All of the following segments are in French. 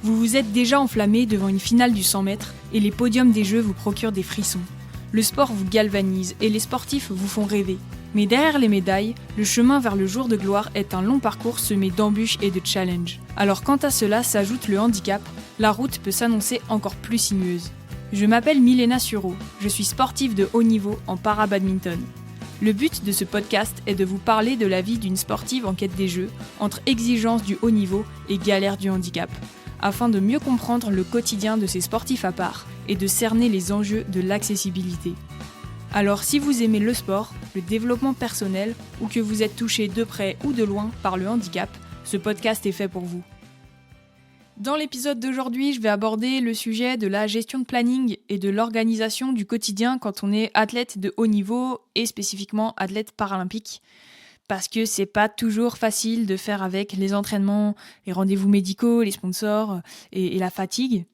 Vous vous êtes déjà enflammé devant une finale du 100 mètres et les podiums des Jeux vous procurent des frissons. Le sport vous galvanise et les sportifs vous font rêver. Mais derrière les médailles, le chemin vers le jour de gloire est un long parcours semé d'embûches et de challenges. Alors quand à cela s'ajoute le handicap, la route peut s'annoncer encore plus sinueuse. Je m'appelle Milena Sureau, je suis sportive de haut niveau en para-badminton. Le but de ce podcast est de vous parler de la vie d'une sportive en quête des Jeux, entre exigences du haut niveau et galères du handicap, afin de mieux comprendre le quotidien de ces sportifs à part et de cerner les enjeux de l'accessibilité. Alors si vous aimez le sport, le développement personnel ou que vous êtes touché de près ou de loin par le handicap, ce podcast est fait pour vous. Dans l'épisode d'aujourd'hui, je vais aborder le sujet de la gestion de planning et de l'organisation du quotidien quand on est athlète de haut niveau et spécifiquement athlète paralympique. Parce que c'est pas toujours facile de faire avec les entraînements, les rendez-vous médicaux, les sponsors et la fatigue.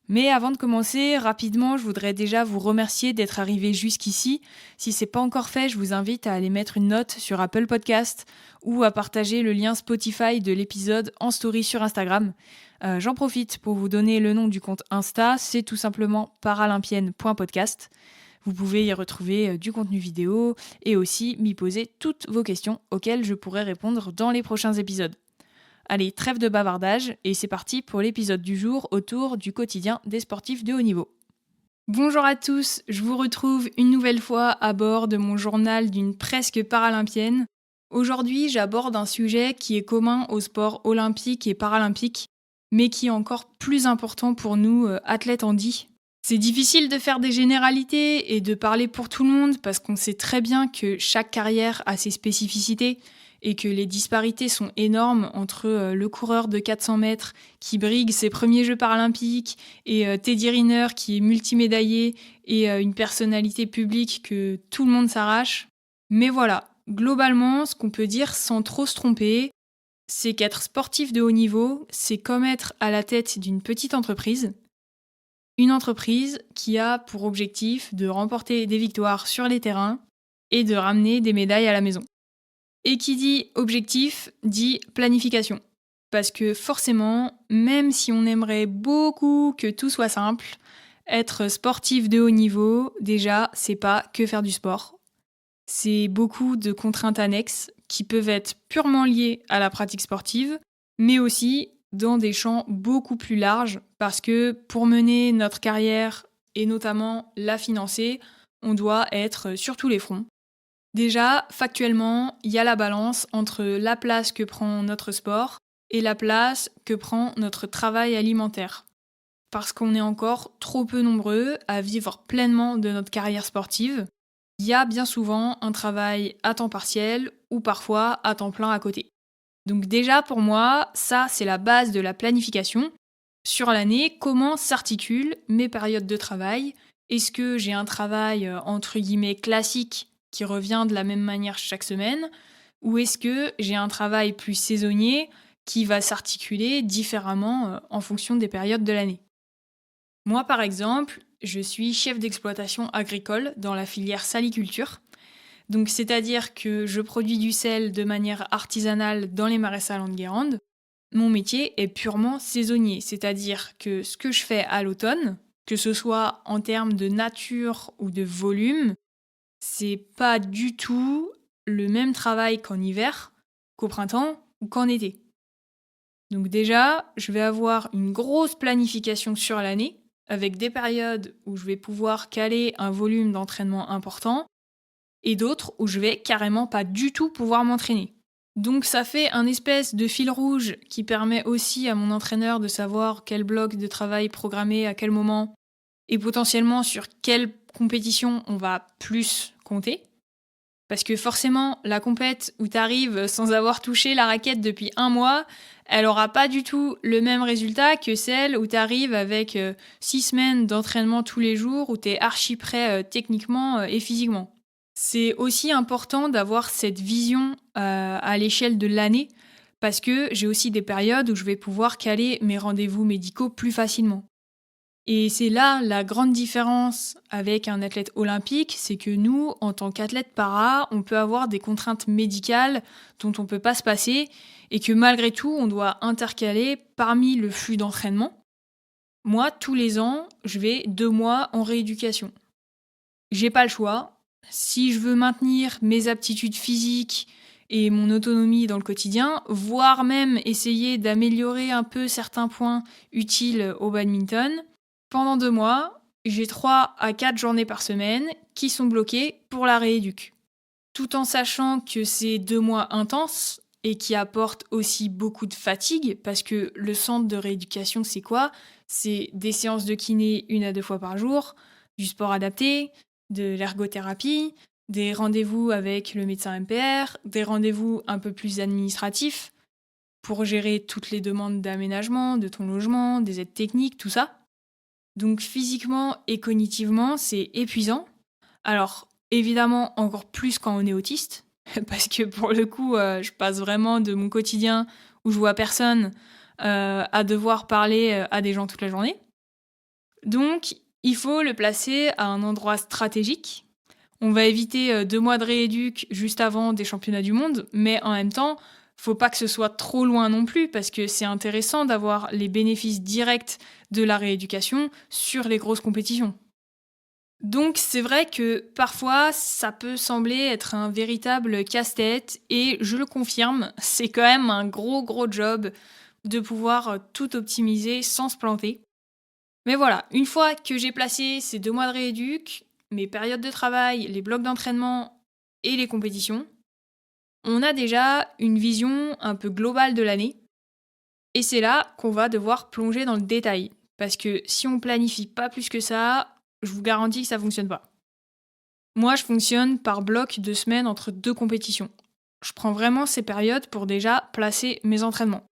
Mais avant de commencer, rapidement, je voudrais déjà vous remercier d'être arrivé jusqu'ici. Si c'est pas encore fait, je vous invite à aller mettre une note sur Apple Podcast ou à partager le lien Spotify de l'épisode en story sur Instagram. J'en profite pour vous donner le nom du compte Insta, c'est tout simplement paralympienne.podcast. Vous pouvez y retrouver du contenu vidéo et aussi m'y poser toutes vos questions auxquelles je pourrai répondre dans les prochains épisodes. Allez, trêve de bavardage et c'est parti pour l'épisode du jour autour du quotidien des sportifs de haut niveau. Bonjour à tous, je vous retrouve une nouvelle fois à bord de mon journal d'une presque paralympienne. Aujourd'hui, j'aborde un sujet qui est commun aux sports olympiques et paralympiques, mais qui est encore plus important pour nous, athlètes handi. C'est difficile de faire des généralités et de parler pour tout le monde parce qu'on sait très bien que chaque carrière a ses spécificités et que les disparités sont énormes entre le coureur de 400 mètres qui brigue ses premiers Jeux paralympiques et Teddy Riner qui est multimédaillé et une personnalité publique que tout le monde s'arrache. Mais voilà, globalement, ce qu'on peut dire sans trop se tromper, c'est qu'être sportif de haut niveau, c'est comme être à la tête d'une petite entreprise. Une entreprise qui a pour objectif de remporter des victoires sur les terrains et de ramener des médailles à la maison. Et qui dit objectif, dit planification. Parce que forcément, même si on aimerait beaucoup que tout soit simple, être sportif de haut niveau, déjà, c'est pas que faire du sport. C'est beaucoup de contraintes annexes qui peuvent être purement liées à la pratique sportive, mais aussi dans des champs beaucoup plus larges, parce que pour mener notre carrière, et notamment la financer, on doit être sur tous les fronts. Déjà, factuellement, il y a la balance entre la place que prend notre sport et la place que prend notre travail alimentaire. Parce qu'on est encore trop peu nombreux à vivre pleinement de notre carrière sportive, il y a bien souvent un travail à temps partiel ou parfois à temps plein à côté. Donc déjà pour moi, ça c'est la base de la planification. Sur l'année, comment s'articulent mes périodes de travail ? Est-ce que j'ai un travail entre guillemets classique qui revient de la même manière chaque semaine, ou est-ce que j'ai un travail plus saisonnier qui va s'articuler différemment en fonction des périodes de l'année. Moi, par exemple, je suis chef d'exploitation agricole dans la filière saliculture. Donc, c'est-à-dire que je produis du sel de manière artisanale dans les marais salants de Guérande. Mon métier est purement saisonnier, c'est-à-dire que ce que je fais à l'automne, que ce soit en termes de nature ou de volume, c'est pas du tout le même travail qu'en hiver, qu'au printemps ou qu'en été. Donc déjà, je vais avoir une grosse planification sur l'année, avec des périodes où je vais pouvoir caler un volume d'entraînement important, et d'autres où je vais carrément pas du tout pouvoir m'entraîner. Donc ça fait un espèce de fil rouge qui permet aussi à mon entraîneur de savoir quel bloc de travail programmer à quel moment, et potentiellement sur quelle compétition on va plus compter. Parce que forcément, la compète où t'arrives sans avoir touché la raquette depuis 1 mois, elle aura pas du tout le même résultat que celle où t'arrives avec 6 semaines d'entraînement tous les jours, où t'es archi prêt techniquement et physiquement. C'est aussi important d'avoir cette vision à l'échelle de l'année, parce que j'ai aussi des périodes où je vais pouvoir caler mes rendez-vous médicaux plus facilement. Et c'est là la grande différence avec un athlète olympique, c'est que nous, en tant qu'athlète para, on peut avoir des contraintes médicales dont on ne peut pas se passer et que malgré tout, on doit intercaler parmi le flux d'entraînement. Moi, tous les ans, je vais 2 mois en rééducation. J'ai pas le choix. Si je veux maintenir mes aptitudes physiques et mon autonomie dans le quotidien, voire même essayer d'améliorer un peu certains points utiles au badminton, pendant 2 mois, j'ai 3 à 4 journées par semaine qui sont bloquées pour la rééduque. Tout en sachant que c'est 2 mois intenses et qui apportent aussi beaucoup de fatigue, parce que le centre de rééducation, c'est quoi? C'est des séances de kiné 1 à 2 fois par jour, du sport adapté, de l'ergothérapie, des rendez-vous avec le médecin MPR, des rendez-vous un peu plus administratifs pour gérer toutes les demandes d'aménagement, de ton logement, des aides techniques, tout ça. Donc physiquement et cognitivement, c'est épuisant. Alors évidemment encore plus quand on est autiste, parce que pour le coup, je passe vraiment de mon quotidien où je vois personne à devoir parler à des gens toute la journée. Donc il faut le placer à un endroit stratégique. On va éviter 2 mois de rééduc juste avant des championnats du monde, mais en même temps, faut pas que ce soit trop loin non plus, parce que c'est intéressant d'avoir les bénéfices directs de la rééducation sur les grosses compétitions. Donc c'est vrai que parfois ça peut sembler être un véritable casse-tête et je le confirme, c'est quand même un gros job de pouvoir tout optimiser sans se planter. Mais voilà, une fois que j'ai placé ces 2 mois de rééduc, mes périodes de travail, les blocs d'entraînement et les compétitions, on a déjà une vision un peu globale de l'année. Et c'est là qu'on va devoir plonger dans le détail. Parce que si on planifie pas plus que ça, je vous garantis que ça fonctionne pas. Moi, je fonctionne par bloc de semaines entre 2 compétitions. Je prends vraiment ces périodes pour déjà placer mes entraînements.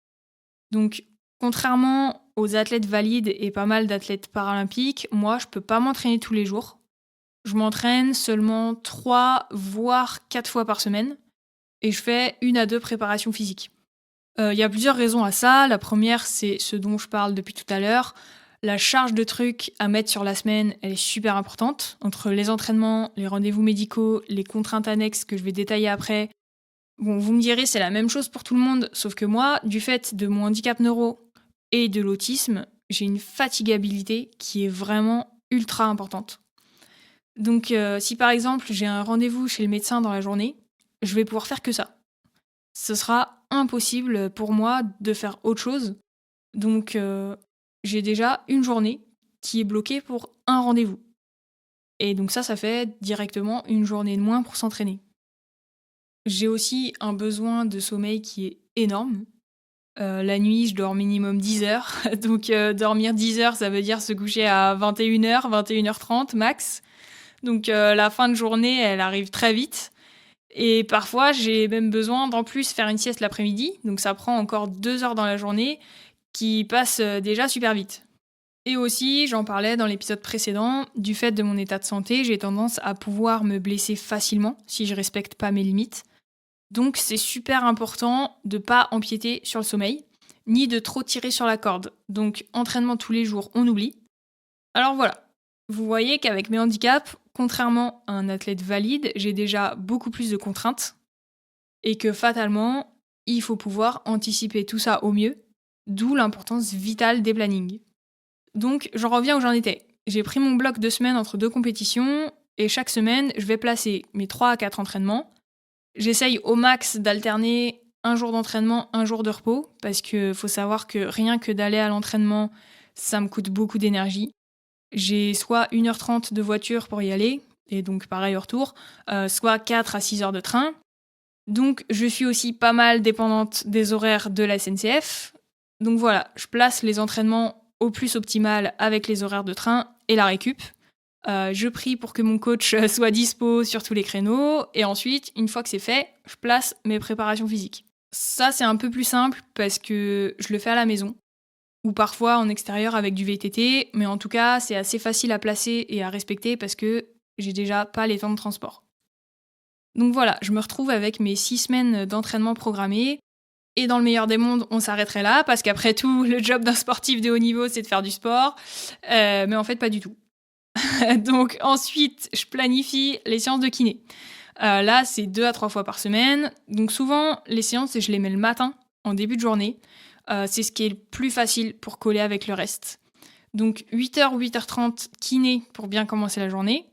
Donc, contrairement aux athlètes valides et pas mal d'athlètes paralympiques, moi, je peux pas m'entraîner tous les jours. Je m'entraîne seulement 3 voire 4 fois par semaine et je fais 1 à 2 préparations physiques. Il y a plusieurs raisons à ça. La première, c'est ce dont je parle depuis tout à l'heure. La charge de trucs à mettre sur la semaine, elle est super importante. Entre les entraînements, les rendez-vous médicaux, les contraintes annexes que je vais détailler après. Bon, vous me direz, c'est la même chose pour tout le monde, sauf que moi, du fait de mon handicap neuro et de l'autisme, j'ai une fatigabilité qui est vraiment ultra importante. Donc, si par exemple j'ai un rendez-vous chez le médecin dans la journée, je vais pouvoir faire que ça. Ce sera impossible pour moi de faire autre chose. Donc, j'ai déjà une journée qui est bloquée pour un rendez-vous. Et donc ça fait directement une journée de moins pour s'entraîner. J'ai aussi un besoin de sommeil qui est énorme. La nuit, je dors minimum 10 heures. Donc, dormir 10 heures, ça veut dire se coucher à 21h, 21h30 max. Donc, la fin de journée, elle arrive très vite. Et parfois, j'ai même besoin d'en plus faire une sieste l'après-midi. Donc, ça prend encore 2 heures dans la journée qui passent déjà super vite. Et aussi, j'en parlais dans l'épisode précédent, du fait de mon état de santé, j'ai tendance à pouvoir me blesser facilement si je respecte pas mes limites. Donc c'est super important de pas empiéter sur le sommeil, ni de trop tirer sur la corde. Donc entraînement tous les jours, on oublie. Alors voilà, vous voyez qu'avec mes handicaps, contrairement à un athlète valide, j'ai déjà beaucoup plus de contraintes et que fatalement, il faut pouvoir anticiper tout ça au mieux, d'où l'importance vitale des plannings. Donc j'en reviens où j'en étais. J'ai pris mon bloc de semaine entre 2 compétitions et chaque semaine, je vais placer mes 3 à 4 entraînements. J'essaye au max d'alterner un jour d'entraînement, un jour de repos, parce que faut savoir que rien que d'aller à l'entraînement, ça me coûte beaucoup d'énergie. J'ai soit 1h30 de voiture pour y aller, et donc pareil au retour, soit 4 à 6 heures de train. Donc je suis aussi pas mal dépendante des horaires de la SNCF. Donc voilà, je place les entraînements au plus optimal avec les horaires de train et la récup. Je prie pour que mon coach soit dispo sur tous les créneaux. Et ensuite, une fois que c'est fait, je place mes préparations physiques. Ça, c'est un peu plus simple parce que je le fais à la maison. Ou parfois en extérieur avec du VTT. Mais en tout cas, c'est assez facile à placer et à respecter parce que j'ai déjà pas les temps de transport. Donc voilà, je me retrouve avec mes 6 semaines d'entraînement programmées. Et dans le meilleur des mondes, on s'arrêterait là, parce qu'après tout, le job d'un sportif de haut niveau, c'est de faire du sport. Mais en fait, pas du tout. Donc ensuite, je planifie les séances de kiné. Là, c'est 2 à 3 fois par semaine. Donc souvent, les séances, je les mets le matin, en début de journée. C'est ce qui est le plus facile pour coller avec le reste. Donc 8h ou 8h30 kiné pour bien commencer la journée.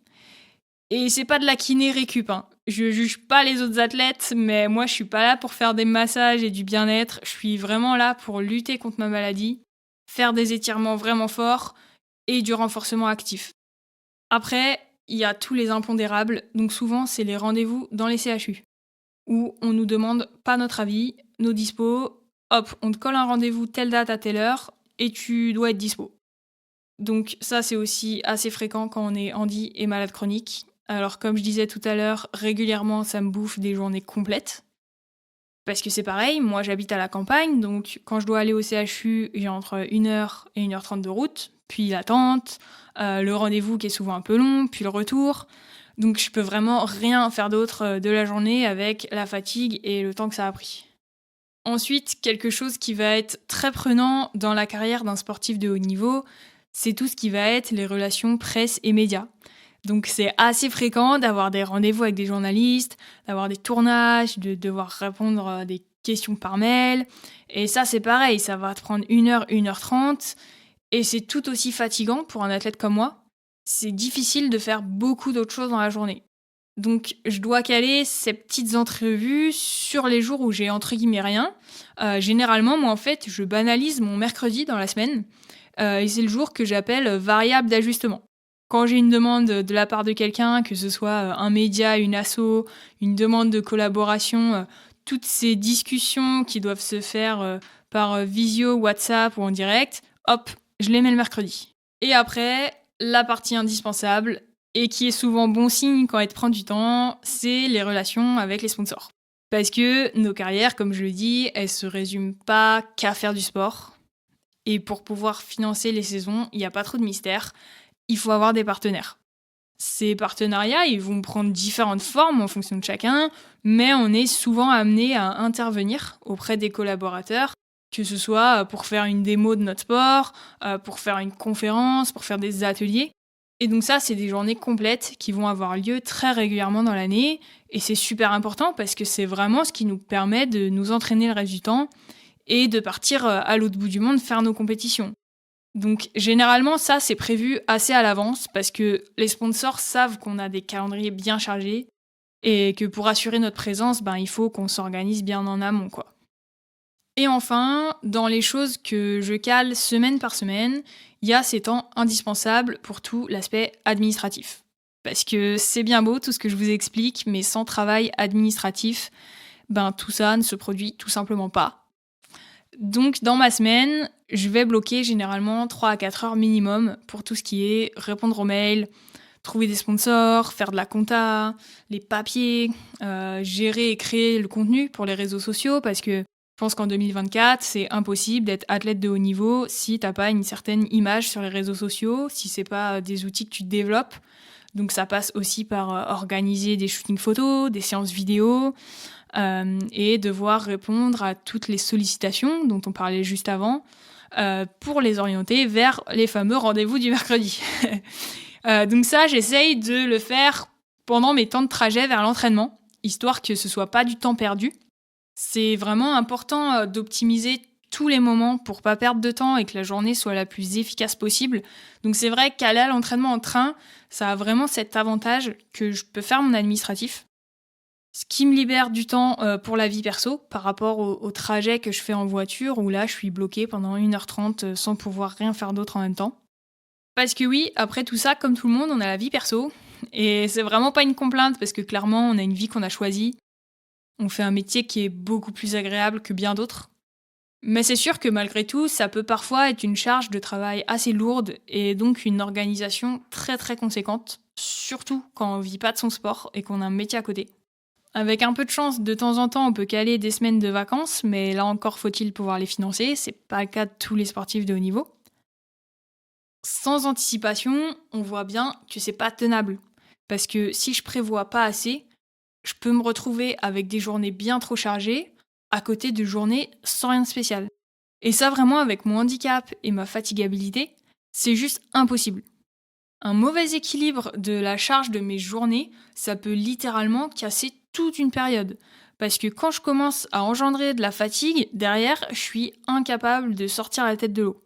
Et c'est pas de la kiné récup, hein. Je juge pas les autres athlètes, mais moi je suis pas là pour faire des massages et du bien-être. Je suis vraiment là pour lutter contre ma maladie, faire des étirements vraiment forts et du renforcement actif. Après, il y a tous les impondérables, donc souvent c'est les rendez-vous dans les CHU, où on nous demande pas notre avis, nos dispos, hop, on te colle un rendez-vous telle date à telle heure et tu dois être dispo. Donc ça, c'est aussi assez fréquent quand on est handi et malade chronique. Alors comme je disais tout à l'heure, régulièrement, ça me bouffe des journées complètes. Parce que c'est pareil, moi j'habite à la campagne, donc quand je dois aller au CHU, j'ai entre 1h et 1h30 de route, puis l'attente, le rendez-vous qui est souvent un peu long, puis le retour. Donc je peux vraiment rien faire d'autre de la journée avec la fatigue et le temps que ça a pris. Ensuite, quelque chose qui va être très prenant dans la carrière d'un sportif de haut niveau, c'est tout ce qui va être les relations presse et médias. Donc c'est assez fréquent d'avoir des rendez-vous avec des journalistes, d'avoir des tournages, de devoir répondre à des questions par mail. Et ça c'est pareil, ça va te prendre 1h, 1h30. Et c'est tout aussi fatigant pour un athlète comme moi. C'est difficile de faire beaucoup d'autres choses dans la journée. Donc je dois caler ces petites entrevues sur les jours où j'ai entre guillemets rien. Généralement, moi en fait, je banalise mon mercredi dans la semaine. Et c'est le jour que j'appelle variable d'ajustement. Quand j'ai une demande de la part de quelqu'un, que ce soit un média, une asso, une demande de collaboration, toutes ces discussions qui doivent se faire par visio, WhatsApp ou en direct, hop, je les mets le mercredi. Et après, la partie indispensable, et qui est souvent bon signe quand elle te prend du temps, c'est les relations avec les sponsors. Parce que nos carrières, comme je le dis, elles se résument pas qu'à faire du sport. Et pour pouvoir financer les saisons, il n'y a pas trop de mystère. Il faut avoir des partenaires. Ces partenariats, ils vont prendre différentes formes en fonction de chacun, mais on est souvent amené à intervenir auprès des collaborateurs, que ce soit pour faire une démo de notre sport, pour faire une conférence, pour faire des ateliers. Et donc ça, c'est des journées complètes qui vont avoir lieu très régulièrement dans l'année, et c'est super important parce que c'est vraiment ce qui nous permet de nous entraîner le reste du temps et de partir à l'autre bout du monde faire nos compétitions. Donc généralement, ça, c'est prévu assez à l'avance parce que les sponsors savent qu'on a des calendriers bien chargés et que pour assurer notre présence, il faut qu'on s'organise bien en amont, quoi. Et enfin, dans les choses que je cale semaine par semaine, il y a ces temps indispensables pour tout l'aspect administratif. Parce que c'est bien beau tout ce que je vous explique, mais sans travail administratif, tout ça ne se produit tout simplement pas. Donc dans ma semaine, je vais bloquer généralement 3 à 4 heures minimum pour tout ce qui est répondre aux mails, trouver des sponsors, faire de la compta, les papiers, gérer et créer le contenu pour les réseaux sociaux parce que je pense qu'en 2024, c'est impossible d'être athlète de haut niveau si t'as pas une certaine image sur les réseaux sociaux, si c'est pas des outils que tu développes. Donc ça passe aussi par organiser des shootings photos, des séances vidéo, et devoir répondre à toutes les sollicitations dont on parlait juste avant pour les orienter vers les fameux rendez-vous du mercredi. Donc ça, j'essaye de le faire pendant mes temps de trajet vers l'entraînement, histoire que ce soit pas du temps perdu. C'est vraiment important d'optimiser tous les moments pour pas perdre de temps et que la journée soit la plus efficace possible. Donc c'est vrai qu'aller à l'entraînement en train, ça a vraiment cet avantage que je peux faire mon administratif. Ce qui me libère du temps pour la vie perso par rapport au trajet que je fais en voiture où là je suis bloquée pendant 1h30 sans pouvoir rien faire d'autre en même temps. Parce que oui, après tout ça, comme tout le monde, on a la vie perso. Et c'est vraiment pas une complainte parce que clairement on a une vie qu'on a choisie. On fait un métier qui est beaucoup plus agréable que bien d'autres. Mais c'est sûr que malgré tout, ça peut parfois être une charge de travail assez lourde et donc une organisation très très conséquente, surtout quand on vit pas de son sport et qu'on a un métier à côté. Avec un peu de chance, de temps en temps, on peut caler des semaines de vacances, mais là encore faut-il pouvoir les financer, c'est pas le cas de tous les sportifs de haut niveau. Sans anticipation, on voit bien que c'est pas tenable. Parce que si je prévois pas assez, je peux me retrouver avec des journées bien trop chargées, à côté de journées sans rien de spécial. Et ça vraiment avec mon handicap et ma fatigabilité, c'est juste impossible. Un mauvais équilibre de la charge de mes journées, ça peut littéralement casser toute une période. Parce que quand je commence à engendrer de la fatigue, derrière, je suis incapable de sortir la tête de l'eau.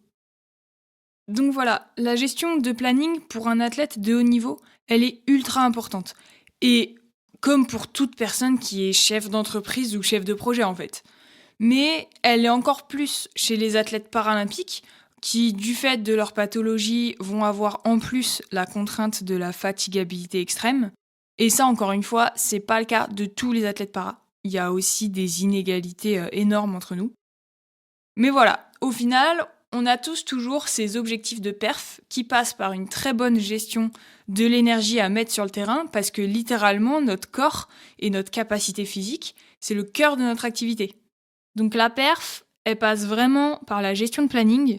Donc voilà, la gestion de planning pour un athlète de haut niveau, elle est ultra importante. Et comme pour toute personne qui est chef d'entreprise ou chef de projet en fait. Mais elle est encore plus chez les athlètes paralympiques qui, du fait de leur pathologie, vont avoir en plus la contrainte de la fatigabilité extrême. Et ça, encore une fois, c'est pas le cas de tous les athlètes para. Il y a aussi des inégalités énormes entre nous. Mais voilà, au final, on a tous toujours ces objectifs de perf qui passent par une très bonne gestion de l'énergie à mettre sur le terrain parce que littéralement, notre corps et notre capacité physique, c'est le cœur de notre activité. Donc la perf, elle passe vraiment par la gestion de planning.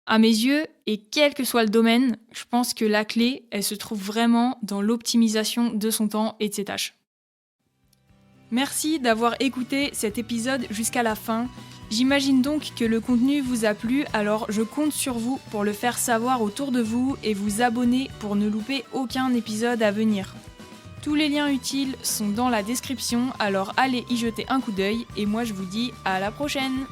À mes yeux, et quel que soit le domaine, je pense que la clé, elle se trouve vraiment dans l'optimisation de son temps et de ses tâches. Merci d'avoir écouté cet épisode jusqu'à la fin. J'imagine donc que le contenu vous a plu, alors je compte sur vous pour le faire savoir autour de vous et vous abonner pour ne louper aucun épisode à venir. Tous les liens utiles sont dans la description, alors allez y jeter un coup d'œil et moi je vous dis à la prochaine!